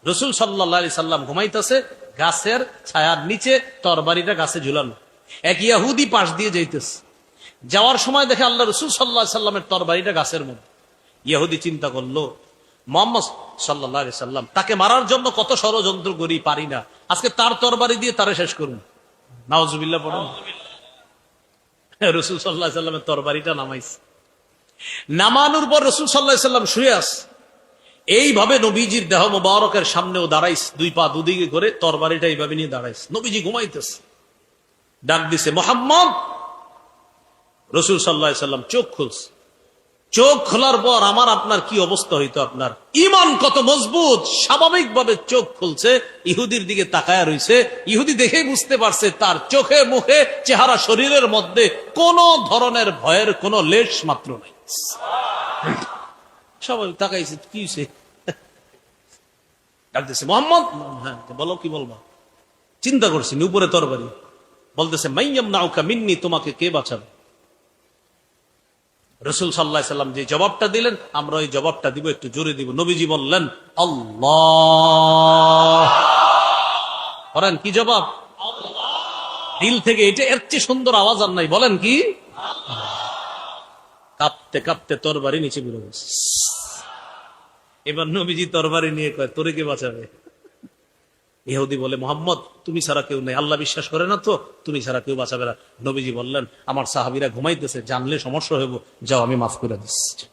রসুল সাল্লাল্লাহু আলাইহি সাল্লাম ঘুমাইতেছে, গাছের ছায়ার নিচে, তরবারিটা গাছে ঝুলানো। এক ইহুদি পাশ দিয়ে যাইতেছে, যাওয়ার সময় দেখে আল্লাহ রসুল সাল্লাল্লাহু আলাইহি সাল্লামের তরবারিটা গাছের মধ্যে। ইহুদি চিন্তা করলো, মুহাম্মদ সাল্লাল্লাহু আলাইহি সাল্লাম তাকে মারার জন্য কত ষড়যন্ত্র করি, পারি না, আজকে তার তরবারি দিয়ে তারে শেষ করুন। নাউজুবিল্লাহ পড়ুন। রসুল সাল্লাল্লাহু আলাইহি সাল্লামের তরবারিটা নামাইছে। নামানোর পর রসুল সাল্লাল্লাহু আলাইহি সাল্লাম শুয়ে আছে। এইভাবে নবীজির দেহ মোবারকের সামনেও দাঁড়াইছে, দুই পা দুদিকে করে তরবারিটা এইভাবে নিয়ে দাঁড়াইছে। নবীজি ঘুমাইতেছে, ডাক দিছে মুহাম্মদ। রসুল সাল্লাল্লাহু আলাইহি সাল্লাম চোখ খুলছে। চোখ খোলার পর আমার আপনার কি অবস্থা হইতো? আপনার ঈমান কত মজবুত, স্বাভাবিকভাবে চোখ খুলছে, ইহুদির দিকে তাকায়া রইছে। ইহুদি দেখেই বুঝতে পারছে তার চোখে মুখে চেহারা শরীরের মধ্যে কোন ধরনের ভয়ের কোন লেশ মাত্র নাই। সবাই তাকাইছে, কি হইছে? ডাকতেছে মুহাম্মদ। হ্যাঁ বলো, কি বলবা? চিন্তা করছি উপরে তরবারি। বলতেছে মাইয়ামনাউকা মিন্নি, তোমাকে কে বাঁচাবে? রসুল সাল্লাল্লাহু আলাইহি সাল্লাম যে জবাবটা দিলেন, আমরা ওই জবাবটা দিব, একটু জোরে দিব। নবীজি বললেন আল্লাহ। বলেন কি জবাব? দিল থেকে। এটা এর চেয়ে সুন্দর আওয়াজ আর নাই। বলেন কি? কাঁপতে কাঁপতে তরবারি নিচে পড়ে গেছে। এবার নবীজি তরবারি নিয়ে কয়, তোরে কে বাঁচাবে? ইহুদি বলে, মুহাম্মদ তুমি ছাড়া কেউ নেই, আল্লাহ বিশ্বাস করে না তো, তুমি ছাড়া কেউ বাঁচাবে না। নবীজি বললেন, আমার সাহাবীরা ঘুমাইতেছে, জানলে সমস্যা হইব, যাও আমি মাফ করে দিচ্ছি।